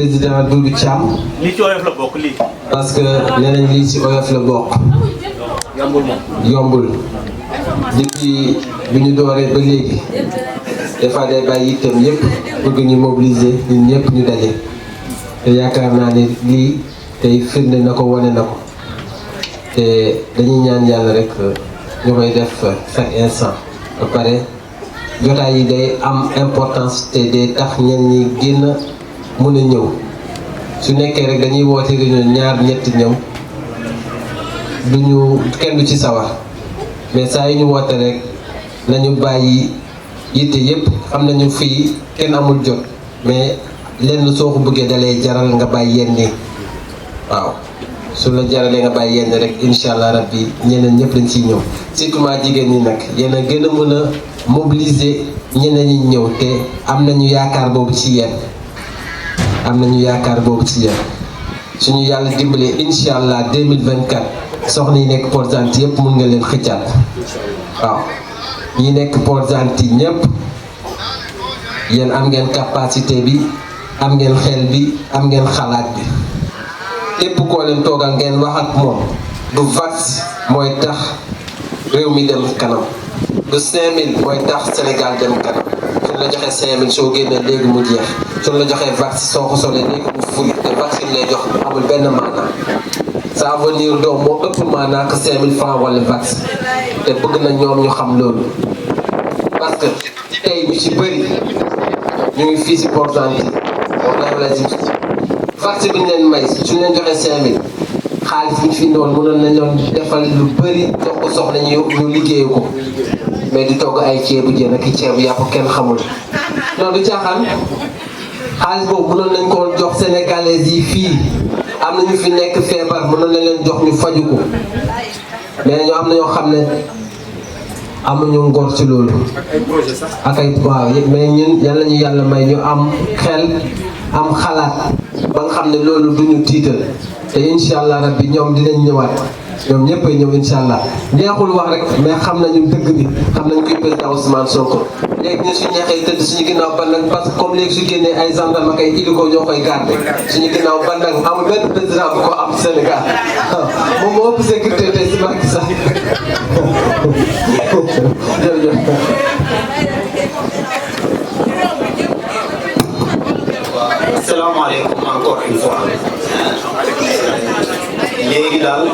président Doudou Thiam. lii ci oyof la bokk lii. parce que nee nañ lii ci oyof la bokk. yombul moom. yombul depuis bi ñu dooree ba léegi dafa day bàyyi itam yëpp bëgg ñu mobiliser ñun ñëpp ñu daje te yaakaar naa ne lii tey firnde na ko wane na ko te dañuy ñaan yàlla rek ñu koy def chaque instant ba pare jotaay yi day am importance te day tax ñenn ñi génn mën a ñëw su nekkee rek dañuy woote réunion ñaar ñetti ñëw duñu kenn du ci sawar mais saa yi ñu woote rek nañu bàyyi yitte yépp xam nañu fii kenn amul jot mais lenn soo ko bëggee dalay jaral nga bàyyi yenn nii waaw su la jaralee nga bàyyi yenn rek incha allah rabbi ñeneen ñëpp lañ ciy ñëw surtout maa jigéen ñi nag yéen a gën a mën a mobiliser ñeneen ñi ñëw te am nañu yaakaar boobu ci yéen am nañu yaakaar boobu ci yéen suñu yàlla dimbalee incha allah 2024 soxna yi nekk Port-Gentil yëpp mun nga leen xëccaat waaw ñi nekk Port-Gentil ñëpp yéen am ngeen capacité bi am ngeen xel bi am ngeen xalaat bi képp koo leen toogal ngeen wax ak moom du vax mooy tax réew mi dem kanam du 5000 mooy tax Sénégal dem kanam suñ la joxee 5000 soo génnee léegi mu jeex suñ la joxee vax soo ko solee léegi mu ful te vaccine lay jox amul benn maanaam sa avenir doom moo ëpp maanaam que 5000 francs wala vax te bëgg na ñoom ñu xam loolu parce que tey ñu ci bëri ñu ngi fii si Port-Gentil wala la si vax bi ñu leen may suñ leen joxee 5000 xaalis bi ñu fi noonu mënoon nañ doon defal lu bëri jox ko soxla ñu liggéeyu ko mais di togg ay ceebu jën ak ceebu yàpp kenn xamul non du caaxaan xaalis boobu mënoon nañ ko jox sénégalais yi fii am na ñu fi nekk feebar mënoon nañ leen jox ñu faju ko mais ñoo am na ñoo xam ne amuñu ngor ci loolu ak ay waaw mais ñun yàlla ñu yàlla may ñu am xel am xalaat ba nga xam ne loolu duñu tiital te incha allah rabbi ñoom dinañ ñëwaat ñoom ñëpp ay ñëw incha allah neexul wax rek mais xam nañu dëgg bi xam nañ koy président Ousmane Sonko léegi ñun suñu neexee tëdd suñu ginnaaw bandang parce que comme léegi su génnee ay gendarme ak ay hélico ñoo koy garder suñu ginnaaw bandang amul benn président bu ko am Sénégal moom moo ëpp sécurité tey si Macky Sall jërëjëf. Asalaamaaleykum encore une fois léegi daal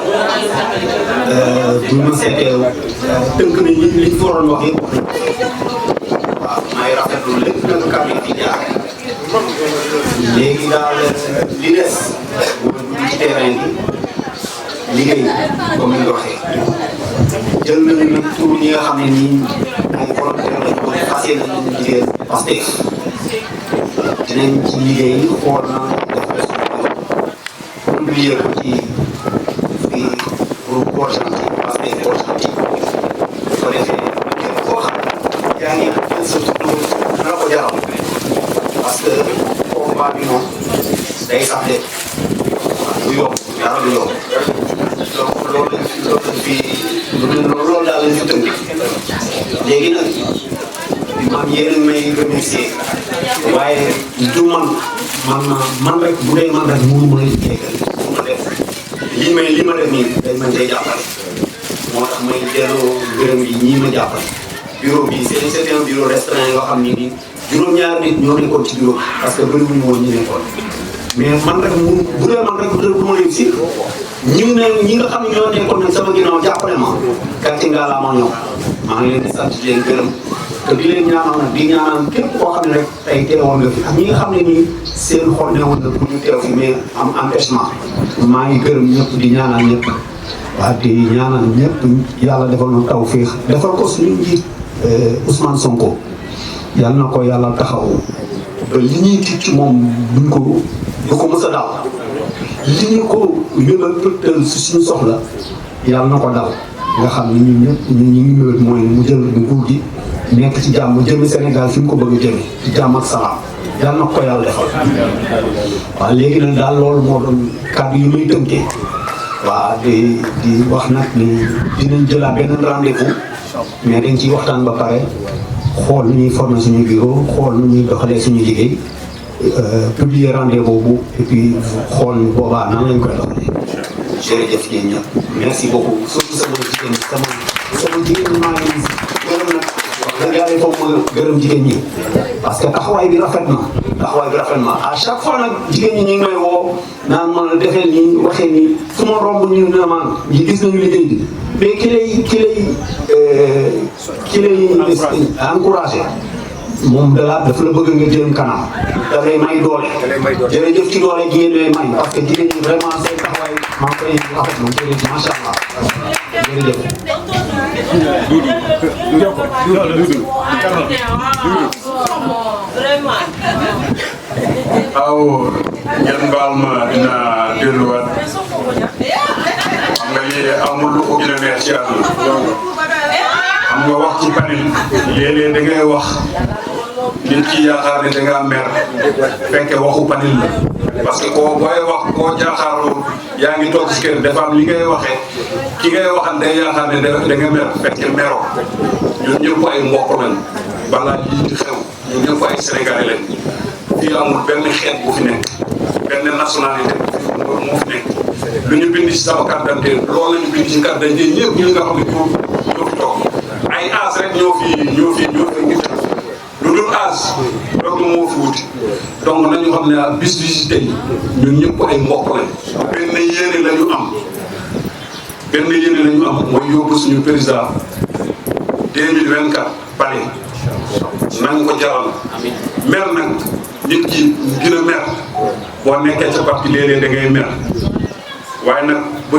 bu ma seetee tënk nañ li ñu waroon wax yëpp waaw may rafetlu lépp nag kàddu yi fi jaar léegi daal li des ci terrain bi liggéey comme ni nga waxee jël nañu nag tur ñi nga xam ne nii ay volontaire lañu ko fas yéene nañu liggéey Pastef dinañ ci liggéey xool na def publier ko ci fii groupe Port-Gentil Pastef Port-Gentil bu ko defee képp koo xam ne yaa ngi jël sa tur dina ko jaral parce que combat bi moom day sax de du yomb dara du yomb donc loolu daal lañ fi tënk léegi nag man yéen a may remercier waaye du man rek bu dee man rek mënu ma yeggal su ma def li ma def nii dañ ma cee jàppale moo tax may delloo gërëm yi ñii ma jàppale bureau bi c'est un bureau restreint yoo xam ni nii juróom-ñaari nit ñoo nekkoon ci bureau parce que bëriwuñu woon ñi nekkoon mais man rek bu dee man rek du ma réussir ñi nga xam ne ñoo nekkoon nag sama ginnaaw jàppale ma gàcce ngaalaama ñoom maa ngi leen di sant di leen gërëm te di leen ñaanal nag di ñaanal képp koo xam ne rek tey teewoon nga fi ak ñi nga xam ne nii seen xol ne woon na pour ñu teew fi mais am empêchement maa ngi gërëm ñëpp di ñaanal ñëpp waaw di ñaanal ñëpp yàlla defal na tawfeex defal ko suñu njiit Ousmane Sonko yàlla na ko yàlla taxaw ba li ñuy tiit ci moom du ko mës a dal li ñu ko yëngal tël si suñu soxla yàlla na ko dal nga xam ne ñun ñëpp ñu ngi mëwét mooy mu jël nguur gi nekk ci jàmm jëme Sénégal fi mu ko bëgg a jëme ci jàmm ak salaam yàlla na ko yàlla defal waaw léegi nag daal loolu moo doon kàddu yi muy tënkee waaw di wax nag ni dinañ jëlaat beneen rendez-vous mais dañ ciy waxtaan ba pare xool nu ñuy former suñu bureau xool nu ñuy doxalee suñu liggéey publier rendez-vous boobu et puis xool boobaa nan lañ koy doxalee jërëjëf yéen ñëpp merci beaucoup surtout sama jigéen ñi maa ngi gërëm nag wax dëgg yàlla il faut ma gërëm jigéen ñi parce que taxawaay bi rafet na à chaque fois nag jigéen ñi ñu ngi may woo naan ma defee nii waxee nii su ma romb ñu ne ma ñi gis nañu liggéey bi mais ki lay encouragé moom dafa la bëgg nga jëm kanam da lay may doole jërëjëf ci doole gi ngeen lay may parce que jigéen ñi vraiment seen taxawaay maa ngi koy rafet moom jërëjëf macha allah jërëjëf. aw ngeen baal ma dina delluwaat xam nga lii amul lu ko gën a neex ci àdduna xam nga wax ci panel léeg-léeg da ngay wax nit ki yaakaar ne da ngaa mer fekke waxu panel la parce que koo booy wax koo jaaxaaroo yaa ngi toog si kër dafa am li ngay waxee ki ngay waxal day yaakaar ne da nga mer fekke meroo ñun ñëpp ay mbokk lañ balaa lii di xew ñun ñëpp ay Sénégalais lañ fii amul benn xeet bu fi nekk benn nationalité moo fi nekk lu ñu bind ci sama carte d'identité loolu la ñu bind ci carte d'identité ñëpp ñi nga xam ne ñoo fi toog ay as rek ñoo fi ngi lu dul as loolu moo fi wuti donc nañu xam ne bis bi si tey ñun ñëpp ay mbokk lañ benn yéene la ñu am mooy yóbbu suñu président 2024 pare nañ ko jaral mer nag nit ki gën a mer boo nekkee ca parti léeg-léeg da ngay mer waaye nag bu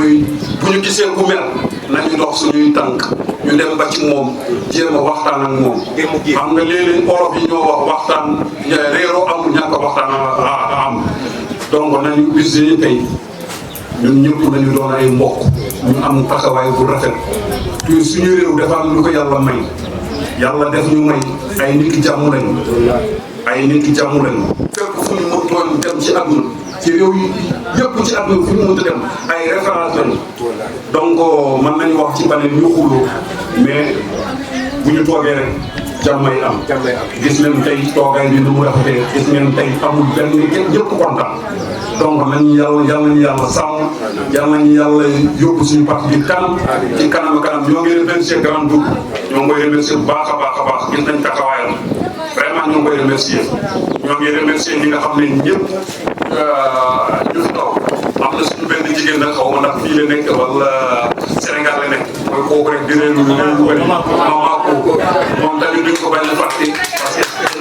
ñu gisee ku mer nañu dox suñuy tànk ñu dem ba ci moom jéem a waxtaan ak moom xam nga léeg-léeg olof yi ñoo wax waxtaan réeroo amul ñàkk waxtaan am donc nañu bis yi tey ñun ñëpp nañu doon ay mbokk ñu am taxawaay bu rafet puis suñu réew dafa am lu ko yàlla may yàlla def ñu may ay nit ki jàmm lañu fépp fu ñu mëntoon dem ci àdduna ci réew yi yëpp ci àdduna fu ñu mënta dem ay référence lañu donc mën nañu wax ci panel ñu xuloo mais bu ñu toogee rek jàmmay am gis ngeen tey toogaay bi nu mu rafetee gis ngeen tey amul benn ñëpp kontaan donc nañu yàlla sàmm yàlla nañu yàlla yóbbu suñu parti bi kanam ci kanam ñoo ngi remercier Grand Douk ñoo ngi koy remercier bu baax a baax gis nañ taxawaayam vraiment ñoo ngi koy remercier ñoo ngi remercier ñi nga xam ne ñëpp ñu fi taw am na suñu benn jigéen nag xaw ma ndax fii la nekk wala Sénégal la nekk mooy kooku rek di réeru bëri mama kooku moom tamit duñ ko bañ a fàtte parce que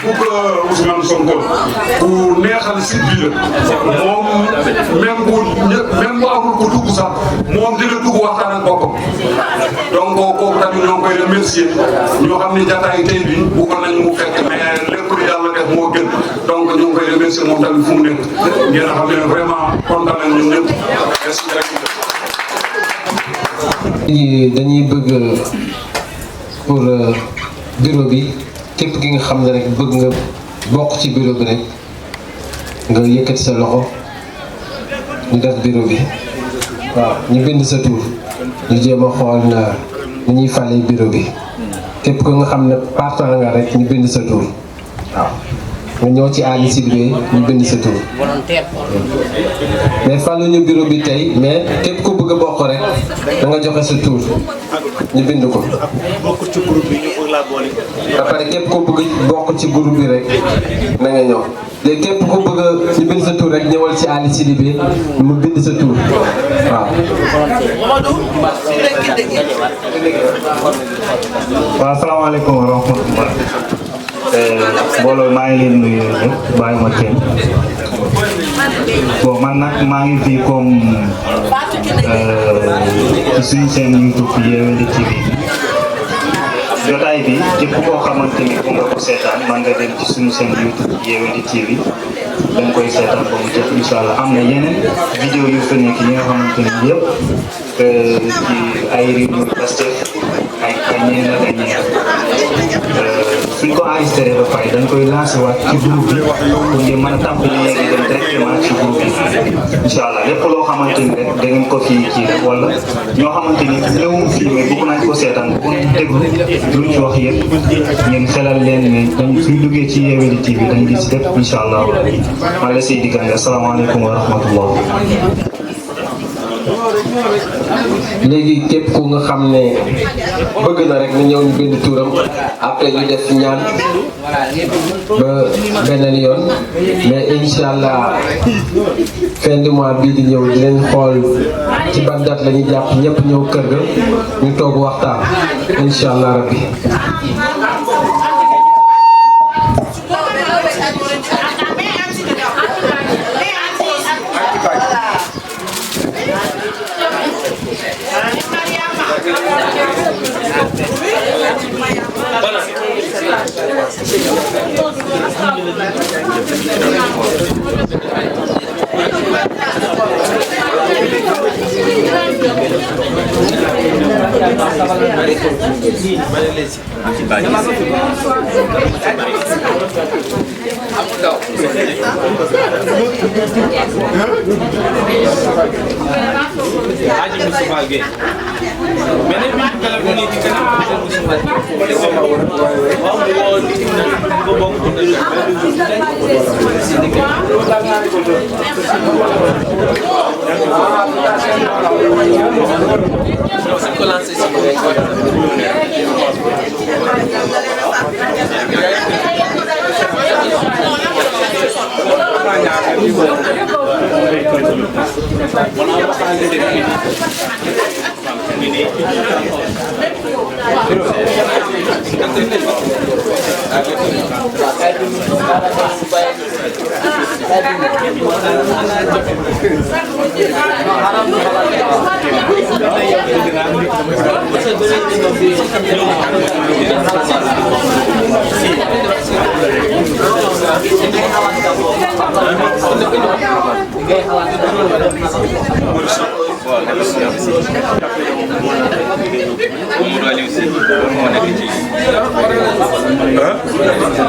bu ko Ousmane Sonko bu neexal si biir moom même bu amul ko dugg sax moom dina dugg waxtaan ak boppam donc kooku tamit ñoo ngi koy remercier ñoo xam ne jataay tey bi bëggoon nañu mu fekk mais lépp lu yàlla def moo gën donc ñoo ngi koy remercier moom tamit fu mu nekk ngeen xam ne vraiment kontaan nañ ñun ñëpp merci. dañuy bëgg pour bureau bi képp ki nga xam ne rek bëgg nga bokk ci bureau bi rek nga yëkkati sa loxo ñu def bureau bi waaw ñu bind sa tur ñu jéem a xool na ni ñuy fàllee bureau bi képp ko nga xam ne partant nga rek ñu bind sa tur waaw nga ñëw ci Ali Sidibé ñu bind sa tur mais fàllu ñu bureau bi tey mais képp ko bëgg a bokk rek da nga joxe sa tur ñu bind ko ba pare képp ko bëgg bokk ci groupe bi rek na nga ñëw léegi képp ko bëgg ñu bind sa tur rek ñëwal ci Ali Sidibé mu bind sa tur waaw waaw asalaamaaleykum wa rahmatulah mbooloo maa ngi leen nuyu ñëpp bàyyi ma kenn bon man nag maa ngi fii comme ci suñu seen YouTube Yewwi TV jotaay bi képp koo xamante ni bu nga ko seetaan man nga dem ci suñu seen YouTube Yewwi TV da nga koy seetaan ba mu jëf incha allah am na yeneen vidéo yu fa nekk yi nga xamante ni yëpp ci ay réunion Pastef ay ñeen ak ay ñeen suñ ko enregistré ba pare dañ koy lancé waat ci groupe bi pour ngeen mën a tàmbali léegi dem directement ci groupe bi incha allah lépp loo xamante ni rek da ngeen ko fii kii rek wala ñoo xamante ni ñëwum fii mais bëgg nañ ko seetaan bu ñu déglu luñ ci wax yëpp ngeen xelal leen ne dañ suñ duggee ci Yewwi TV dañ gis lépp incha allah maa la siy diggante asalaamaaleykum wa rahmatullah. léegi képp ku nga xam ne bëgg na rek na ñëw ñu bind turam après ñu def ñaan ba beneen yoon mais incha allah fin du mois bii di ñëw di leen xool ci ban date la ñuy jàpp ñëpp ñëw kër ga ñu toog waxtaan incha allah rabbi.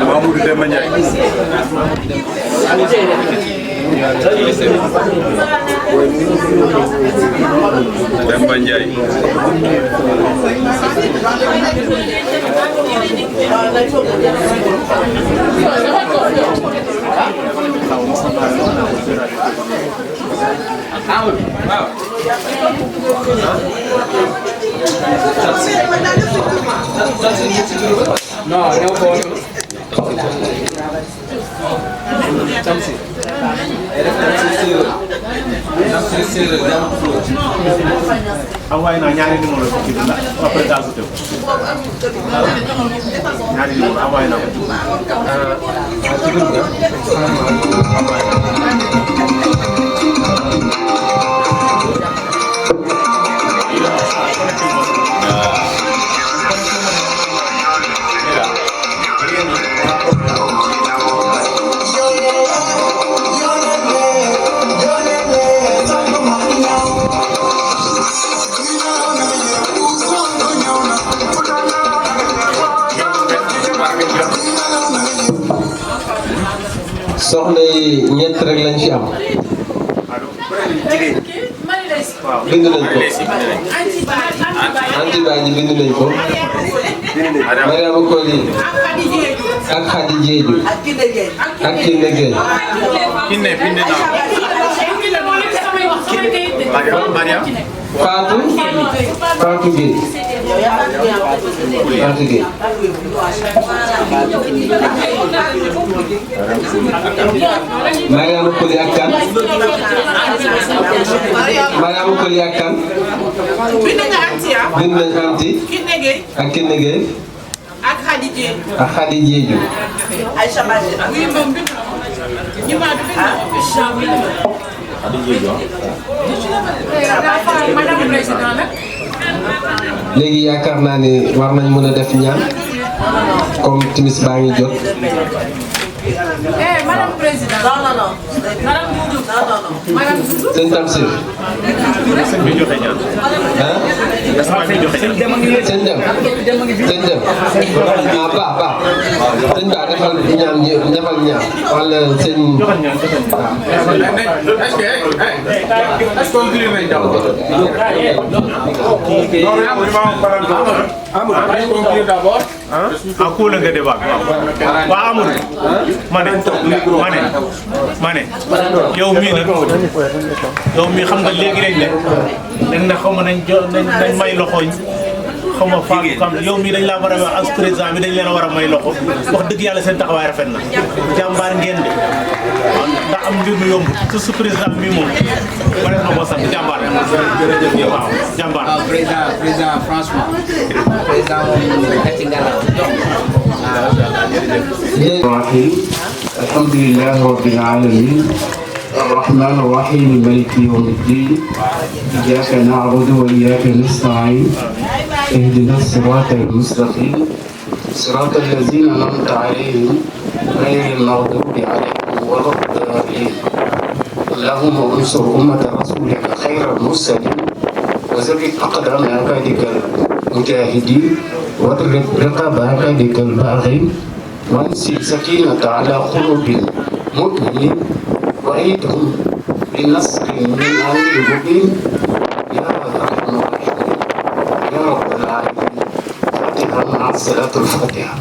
Mamoudou Demba Ndiaye. Demba Ndiaye. envoyé naa ñaari numéro ci bi ndax après daal su teew ñaari numéro envoyé naa soxna yi ñett rek lañ ci am. bind nañ ko. Anti Badji bind nañ ko. Mariama Koli ak Khady Diédhiou ak Kiné Gueye. Kiné bind naa Mariam Fatou Gueye. Fatou Gueye. Mariama Koli ak kan. Mariama Koli ak kan. bind nga Anti ya. bind nañ Anti. Kiné Gueye. ak Kiné Gueye. ak Khady Diédhiou. ak Khady Diédhiou. Aïcha Badji. oui moom bind na. ñu maa du bind na. madame président nag. léegi yaakaar naa ni war nañ mën a def ñaan comme timis baa ngi jot. madame président. non. madame Doudou. non. madame Doudou. sëñ Tamsir sëñ bi joxe ñaan. ah sëñ dem sëñ dem ah baax sëñ Ba defal ñaan wala sëñ ah cool nga débat waaw amul ma ne yow mii nag yow mii xam nga léegi rek dañ ne xaw ma nañ may loxo xaw ma Fatou xam yow mii dañ laa war a wax as président bi dañ leen a war a may loxo wax dëgg yàlla seen taxawaay rafet na jàmbaar ngeen de ndax am mbir mu yomb su président mi moom war na ko sant jàmbaar waaw jàmbaar président franchement président moom gàcce ngalaw الرحيم الحمد لله رب العالمين الرحمن الرحيم مالك يوم الدين إياك نعبد وإياك نستعين اهدنا الصراط المستقيم صراط الذين أنعمت عليهم غير المغضوب عليهم ولا الضالين اللهم انصر أمة رسولك خير المرسلين وثبت أقدام عبادك المجاهدين واضرب رقاب عبادك الباغين وانزل سكينة على قلوب المؤمنين وأيدهم بنصر من عند المبين يا أرحم الراحمين يا رب العالمين فاتحة مع الصلاة الفاتحة